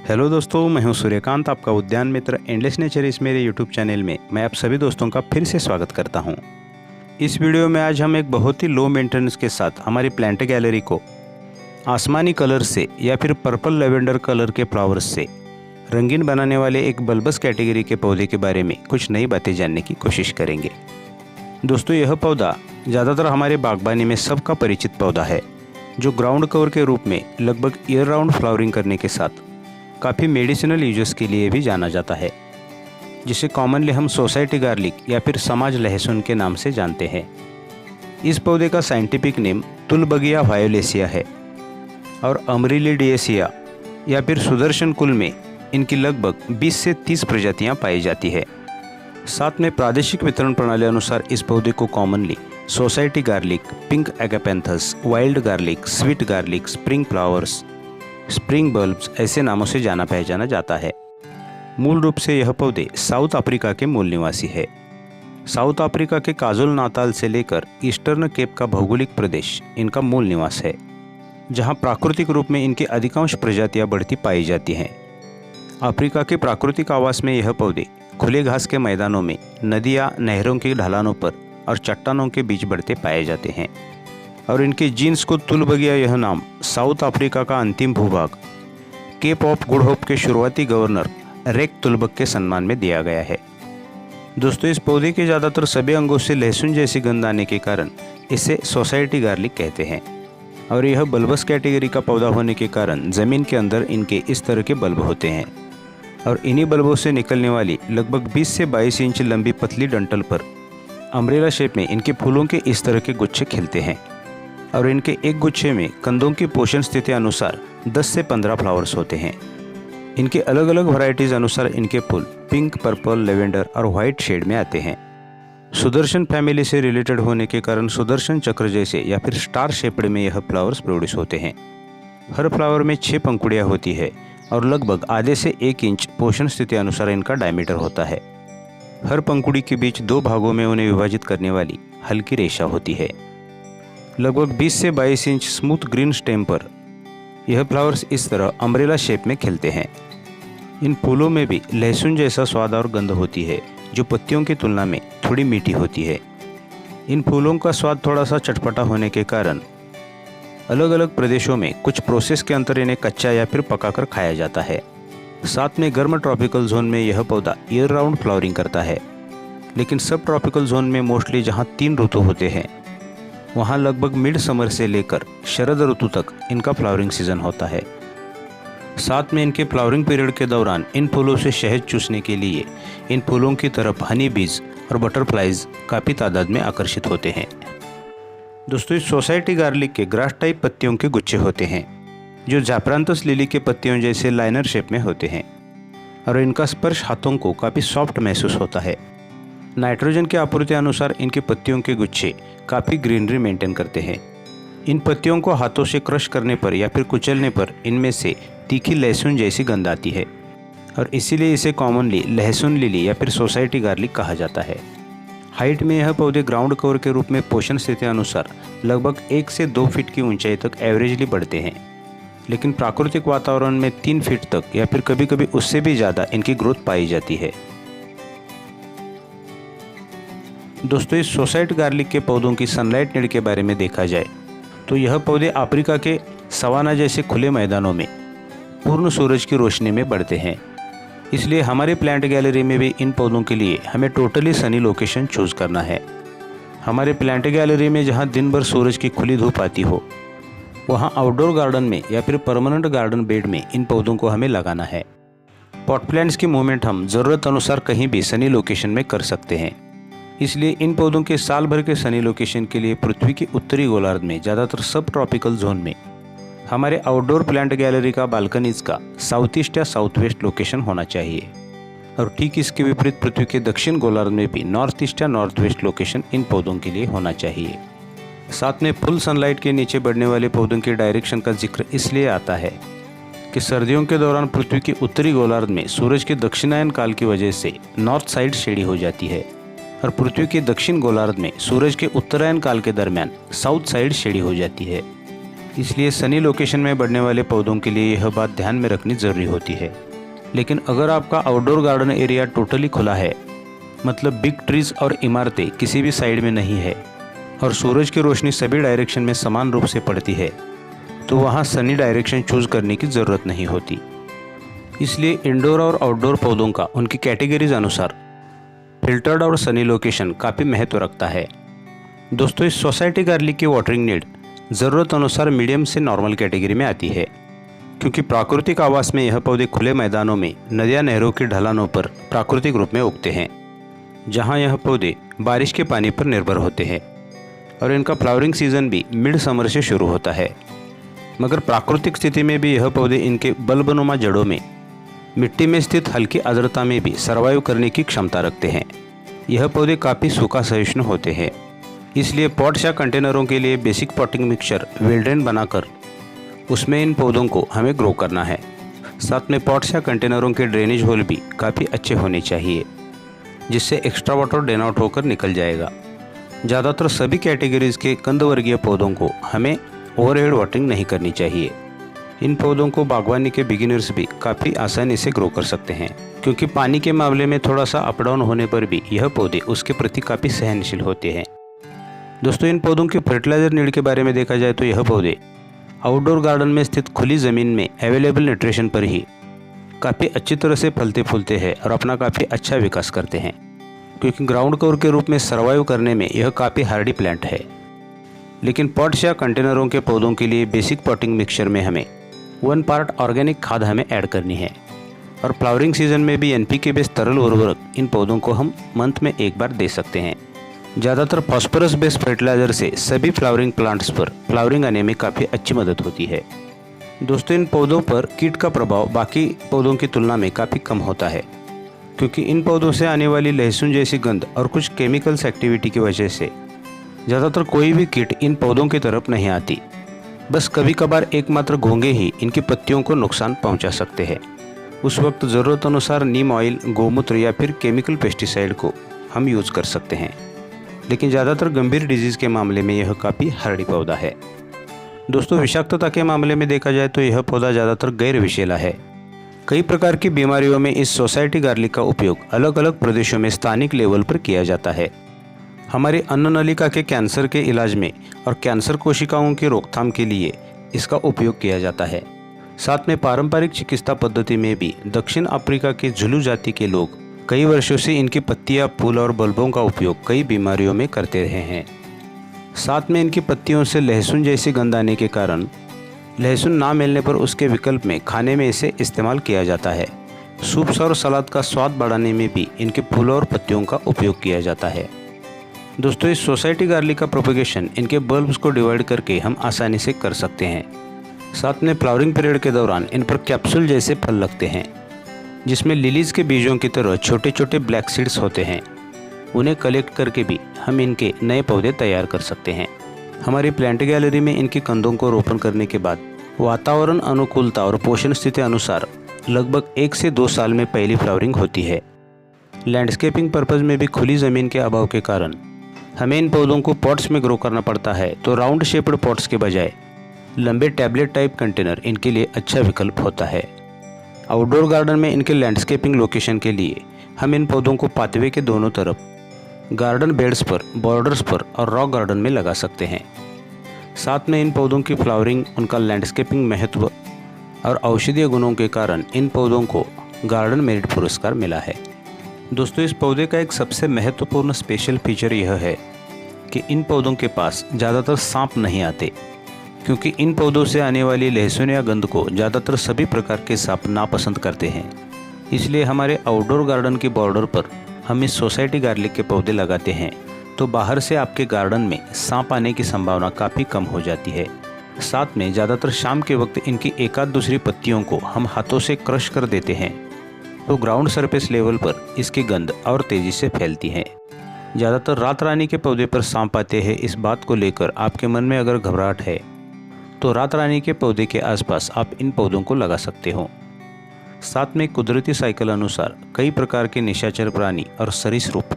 Hello दोस्तों, मैं हूं सूर्यकांत, आपका उद्यान मित्र एंडलेस नेचर। इस मेरे यूट्यूब चैनल में मैं आप सभी दोस्तों का फिर से स्वागत करता हूं। इस वीडियो में आज हम एक बहुत ही लो मेंटेनेंस के साथ हमारी प्लांट गैलरी को आसमानी कलर से या फिर पर्पल लेवेंडर कलर के फ्लावर्स से रंगीन बनाने वाले एक बल्बस कैटेगरी के पौधे के बारे में कुछ नई बातें जानने की कोशिश करेंगे। दोस्तों, यह पौधा ज़्यादातर हमारे बागबानी में सबका परिचित पौधा है, जो ग्राउंड कवर के रूप में लगभग ईयर राउंड फ्लावरिंग करने के साथ काफ़ी मेडिसिनल यूजेस के लिए भी जाना जाता है, जिसे कॉमनली हम सोसाइटी गार्लिक या फिर समाज लहसुन के नाम से जानते हैं। इस पौधे का साइंटिफिक नेम तुलबगिया वायोलेसिया है और अमरीलिडिएसिया या फिर सुदर्शन कुल में इनकी लगभग 20 से 30 प्रजातियां पाई जाती है। साथ में प्रादेशिक वितरण प्रणाली अनुसार इस पौधे को commonly society garlic, pink agapanthus, wild garlic, sweet garlic, spring flowers, spring bulbs ऐसे नामों से जाना पहचाना जाता है। मूल रूप से यह पौधे साउथ अफ्रीका के मूल निवासी है। साउथ अफ्रीका के काजुल नाताल से लेकर ईस्टर्न केप का भौगोलिक प्रदेश इनका मूल निवास है, जहां प्राकृतिक रूप में इनकी अधिकांश प्रजातियां बढ़ती पाई जाती हैं। अफ्रीका के प्राकृतिक आवास में यह पौधे खुले घास के मैदानों में, नदियाँ, नहरों की ढलानों पर और चट्टानों के बीच बढ़ते पाए जाते हैं और इनके जीन्स को तुलबगिया, यह नाम साउथ अफ्रीका का अंतिम भूभाग केप ऑफ गुड होप के शुरुआती गवर्नर रेक तुलबक के सम्मान में दिया गया है। दोस्तों, इस पौधे के ज़्यादातर सभी अंगों से लहसुन जैसी गंध आने के कारण इसे सोसाइटी गार्लिक कहते हैं और यह बल्बस कैटेगरी का पौधा होने के कारण ज़मीन के अंदर इनके इस तरह के बल्ब होते हैं और इन्हीं बल्बों से निकलने वाली लगभग 20 से 22 इंच लंबी पतली डंठल पर अम्ब्रेला शेप में इनके फूलों के इस तरह के गुच्छे खिलते हैं और इनके एक गुच्छे में कंदों की पोषण स्थिति अनुसार 10 से 15 फ्लावर्स होते हैं। इनके अलग अलग वैरायटीज़ अनुसार इनके फूल पिंक, पर्पल, लेवेंडर और वाइट शेड में आते हैं। सुदर्शन फैमिली से रिलेटेड होने के कारण सुदर्शन चक्र जैसे या फिर स्टार शेप्ड में यह फ्लावर्स प्रोड्यूस होते हैं। हर फ्लावर में 6 पंखुड़ियाँ होती है और लगभग आधे से 1 इंच पोषण स्थिति अनुसार इनका डायमीटर होता है। हर पंखुड़ी के बीच 2 भागों में उन्हें विभाजित करने वाली हल्की रेशा होती है। लगभग 20 से 22 इंच स्मूथ ग्रीन स्टेम पर यह फ्लावर्स इस तरह अम्ब्रेला शेप में खिलते हैं। इन फूलों में भी लहसुन जैसा स्वाद और गंध होती है, जो पत्तियों की तुलना में थोड़ी मीठी होती है। इन फूलों का स्वाद थोड़ा सा चटपटा होने के कारण अलग अलग प्रदेशों में कुछ प्रोसेस के अंतर इन्हें कच्चा या फिर पकाकर खाया जाता है। साथ में गर्म ट्रॉपिकल जोन में यह पौधा ईयर राउंड फ्लावरिंग करता है, लेकिन सब ट्रॉपिकल जोन में मोस्टली जहाँ 3 ऋतु होते हैं, वहाँ लगभग मिड समर से लेकर शरद ऋतु तक इनका फ्लावरिंग सीजन होता है। साथ में इनके फ्लावरिंग पीरियड के दौरान इन फूलों से शहद चूसने के लिए इन फूलों की तरफ हनी बीज और बटरफ्लाइज काफ़ी तादाद में आकर्षित होते हैं। दोस्तों, इस सोसाइटी गार्लिक के ग्रास टाइप पत्तियों के गुच्छे होते हैं, जो जापरांतस लिली के पत्तियों जैसे लाइनर शेप में होते हैं और इनका स्पर्श हाथों को काफ़ी सॉफ्ट महसूस होता है। नाइट्रोजन की आपूर्ति अनुसार इनके पत्तियों के गुच्छे काफ़ी ग्रीनरी मेंटेन करते हैं। इन पत्तियों को हाथों से क्रश करने पर या फिर कुचलने पर इनमें से तीखी लहसुन जैसी गंध आती है और इसीलिए इसे कॉमनली लहसुन लिली या फिर सोसाइटी गार्लिक कहा जाता है। हाइट में यह पौधे ग्राउंड कवर के रूप में पोषण स्थिति अनुसार लगभग 1 से 2 फीट की ऊंचाई तक एवरेजली बढ़ते हैं, लेकिन प्राकृतिक वातावरण में 3 फीट तक या फिर कभी कभी उससे भी ज़्यादा इनकी ग्रोथ पाई जाती है। दोस्तों, इस सोसाइटी गार्लिक के पौधों की सनलाइट नीड के बारे में देखा जाए तो यह पौधे अफ्रीका के सवाना जैसे खुले मैदानों में पूर्ण सूरज की रोशनी में बढ़ते हैं। इसलिए हमारे प्लांट गैलरी में भी इन पौधों के लिए हमें टोटली सनी लोकेशन चूज़ करना है। हमारे प्लांट गैलरी में जहां दिन भर सूरज की खुली धूप आती हो, वहां आउटडोर गार्डन में या फिर परमानेंट गार्डन बेड में इन पौधों को हमें लगाना है। पॉट प्लांट्स की मूवमेंट हम ज़रूरत अनुसार कहीं भी सनी लोकेशन में कर सकते हैं। इसलिए इन पौधों के साल भर के सनी लोकेशन के लिए पृथ्वी के उत्तरी गोलार्ध में ज़्यादातर सब ट्रॉपिकल जोन में हमारे आउटडोर प्लांट गैलरी का बालकनीज का साउथ ईस्ट या साउथ वेस्ट लोकेशन होना चाहिए और ठीक इसके विपरीत पृथ्वी के दक्षिण गोलार्ध में भी नॉर्थ ईस्ट या नॉर्थ वेस्ट लोकेशन इन पौधों के लिए होना चाहिए। साथ में फुल सनलाइट के नीचे बढ़ने वाले पौधों की डायरेक्शन का जिक्र इसलिए आता है कि सर्दियों के दौरान पृथ्वी के उत्तरी गोलार्ध में सूरज के दक्षिणायन काल की वजह से नॉर्थ साइड शेडी हो जाती है और पृथ्वी के दक्षिण गोलार्ध में सूरज के उत्तरायण काल के दरमियान साउथ साइड शेडी हो जाती है। इसलिए सनी लोकेशन में बढ़ने वाले पौधों के लिए यह बात ध्यान में रखनी ज़रूरी होती है। लेकिन अगर आपका आउटडोर गार्डन एरिया टोटली खुला है, मतलब बिग ट्रीज और इमारतें किसी भी साइड में नहीं है और सूरज की रोशनी सभी डायरेक्शन में समान रूप से पड़ती है, तो वहाँ सनी डायरेक्शन चूज़ करने की ज़रूरत नहीं होती। इसलिए इंडोर और आउटडोर पौधों का उनकी कैटेगरीज अनुसार फिल्टर्ड और सनी लोकेशन काफ़ी महत्व रखता है। दोस्तों, इस सोसाइटी गार्लिक की वाटरिंग नीड ज़रूरत अनुसार मीडियम से नॉर्मल कैटेगरी में आती है, क्योंकि प्राकृतिक आवास में यह पौधे खुले मैदानों में, नदियाँ, नहरों की ढलानों पर प्राकृतिक रूप में उगते हैं, जहाँ यह पौधे बारिश के पानी पर निर्भर होते हैं और इनका फ्लावरिंग सीजन भी मिड समर से शुरू होता है। मगर प्राकृतिक स्थिति में भी यह पौधे इनके बल्बनुमा जड़ों में, मिट्टी में स्थित हल्की आर्द्रता में भी सर्वाइव करने की क्षमता रखते हैं। यह पौधे काफ़ी सूखा सहिष्णु होते हैं, इसलिए पॉट्स या कंटेनरों के लिए basic potting mixture well drain बनाकर उसमें इन पौधों को हमें ग्रो करना है। साथ में पॉट्स या कंटेनरों के ड्रेनेज होल भी काफ़ी अच्छे होने चाहिए, जिससे एक्स्ट्रा वाटर ड्रेन आउट होकर निकल जाएगा। ज़्यादातर सभी कैटेगरीज के कंदवर्गीय पौधों को हमें ओवरहेड वाटरिंग नहीं करनी चाहिए। इन पौधों को बागवानी के बिगिनर्स भी काफ़ी आसानी से ग्रो कर सकते हैं, क्योंकि पानी के मामले में थोड़ा सा अप डाउन होने पर भी यह पौधे उसके प्रति काफ़ी सहनशील होते हैं। दोस्तों, इन पौधों की फर्टिलाइजर नीड के बारे में देखा जाए तो यह पौधे आउटडोर गार्डन में स्थित खुली ज़मीन में अवेलेबल न्यूट्रिशन पर ही काफ़ी अच्छी तरह से फलते फूलते हैं और अपना काफ़ी अच्छा विकास करते हैं, क्योंकि ग्राउंड कवर के रूप में सर्वाइव करने में यह काफ़ी हार्डी प्लांट है। लेकिन पॉट्स या कंटेनरों के पौधों के लिए बेसिक पॉटिंग मिक्सचर में हमें 1 पार्ट ऑर्गेनिक खाद हमें ऐड करनी है और फ्लावरिंग सीजन में भी NPK बेस्ड तरल उर्वरक इन पौधों को हम मंथ में एक बार दे सकते हैं। ज़्यादातर फॉस्फोरस बेस्ड फर्टिलाइजर से सभी फ्लावरिंग प्लांट्स पर फ्लावरिंग आने में काफ़ी अच्छी मदद होती है। दोस्तों, इन पौधों पर कीट का प्रभाव बाकी पौधों की तुलना में काफ़ी कम होता है, क्योंकि इन पौधों से आने वाली लहसुन जैसी गंध और कुछ केमिकल्स एक्टिविटी की वजह से ज़्यादातर कोई भी कीट इन पौधों की तरफ नहीं आती। बस कभी कभार एकमात्र घोंघे ही इनकी पत्तियों को नुकसान पहुंचा सकते हैं। उस वक्त ज़रूरत अनुसार नीम ऑयल, गोमूत्र या फिर केमिकल पेस्टिसाइड को हम यूज़ कर सकते हैं, लेकिन ज़्यादातर गंभीर डिजीज़ के मामले में यह काफ़ी हार्डी पौधा है। दोस्तों, विषाक्तता के मामले में देखा जाए तो यह पौधा ज़्यादातर गैर विषैला है। कई प्रकार की बीमारियों में इस सोसाइटी गार्लिक का उपयोग अलग अलग प्रदेशों में स्थानिक लेवल पर किया जाता है। हमारे अन्न नलिका के कैंसर के इलाज में और कैंसर कोशिकाओं की रोकथाम के लिए इसका उपयोग किया जाता है। साथ में पारंपरिक चिकित्सा पद्धति में भी दक्षिण अफ्रीका के जुलू जाति के लोग कई वर्षों से इनकी पत्तियां, फूल और बल्बों का उपयोग कई बीमारियों में करते रहे हैं। साथ में इनकी पत्तियों से लहसुन जैसी गंध आने के कारण लहसुन ना मिलने पर उसके विकल्प में खाने में इसे इस्तेमाल किया जाता है। सूप्स और सलाद का स्वाद बढ़ाने में भी इनके फूलों और पत्तियों का उपयोग किया जाता है। दोस्तों, इस सोसाइटी गार्लिक का प्रोपेगेशन इनके बल्ब्स को डिवाइड करके हम आसानी से कर सकते हैं। साथ में फ्लावरिंग पीरियड के दौरान इन पर कैप्सूल जैसे फल लगते हैं, जिसमें लिलीज के बीजों की तरह छोटे छोटे ब्लैक सीड्स होते हैं। उन्हें कलेक्ट करके भी हम इनके नए पौधे तैयार कर सकते हैं। हमारी प्लांट गैलरी में इनकी कंदों को रोपण करने के बाद वातावरण अनुकूलता और पोषण स्थिति अनुसार लगभग 1 से 2 साल में पहली फ्लावरिंग होती है। लैंडस्केपिंग पर्पज़ में भी खुली ज़मीन के अभाव के कारण हमें इन पौधों को पॉट्स में ग्रो करना पड़ता है, तो राउंड शेप्ड पॉट्स के बजाय लंबे टैबलेट टाइप कंटेनर इनके लिए अच्छा विकल्प होता है। आउटडोर गार्डन में इनके लैंडस्केपिंग लोकेशन के लिए हम इन पौधों को पाथवे के दोनों तरफ, गार्डन बेड्स पर, बॉर्डर्स पर और रॉक गार्डन में लगा सकते हैं। साथ में इन पौधों की फ्लावरिंग, उनका लैंडस्केपिंग महत्व और औषधीय गुणों के कारण इन पौधों को गार्डन मेरिट पुरस्कार मिला है। दोस्तों, इस पौधे का एक सबसे महत्वपूर्ण स्पेशल फीचर यह है कि इन पौधों के पास ज़्यादातर सांप नहीं आते, क्योंकि इन पौधों से आने वाली लहसुन या गंध को ज़्यादातर सभी प्रकार के सांप नापसंद करते हैं। इसलिए हमारे आउटडोर गार्डन के बॉर्डर पर हम इस सोसाइटी गार्लिक के पौधे लगाते हैं, तो बाहर से आपके गार्डन में सांप आने की संभावना काफ़ी कम हो जाती है। साथ में ज़्यादातर शाम के वक्त इनकी एकाध दूसरी पत्तियों को हम हाथों से क्रश कर देते हैं, तो ग्राउंड सरफेस लेवल पर इसकी गंध और तेज़ी से फैलती है। ज़्यादातर रात रानी के पौधे पर सांप आते हैं, इस बात को लेकर आपके मन में अगर घबराहट है तो रात रानी के पौधे के आसपास आप इन पौधों को लगा सकते हो। साथ में कुदरती साइकिल अनुसार कई प्रकार के निशाचर प्राणी और सरीसृप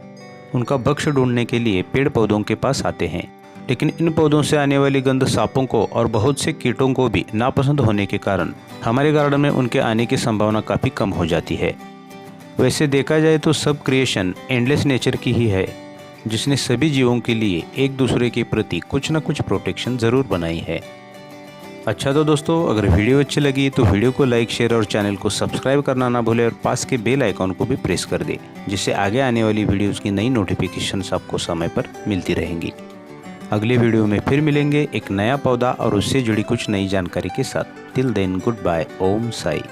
उनका भक्ष्य ढूंढने के लिए पेड़ पौधों के पास आते हैं, लेकिन इन पौधों से आने वाली गंध सांपों को और बहुत से कीटों को भी नापसंद होने के कारण हमारे गार्डन में उनके आने की संभावना काफ़ी कम हो जाती है। वैसे देखा जाए तो सब क्रिएशन एंडलेस नेचर की ही है, जिसने सभी जीवों के लिए एक दूसरे के प्रति कुछ न कुछ प्रोटेक्शन ज़रूर बनाई है। अच्छा तो दोस्तों, अगर वीडियो अच्छी लगी तो वीडियो को लाइक, शेयर और चैनल को सब्सक्राइब करना ना भूलें और पास के बेल आइकॉन को भी प्रेस कर दें, जिससे आगे आने वाली वीडियोज़ की नई नोटिफिकेशंस आपको समय पर मिलती रहेंगी। अगले वीडियो में फिर मिलेंगे एक नया पौधा और उससे जुड़ी कुछ नई जानकारी के साथ। Till then good bye. Om Sai.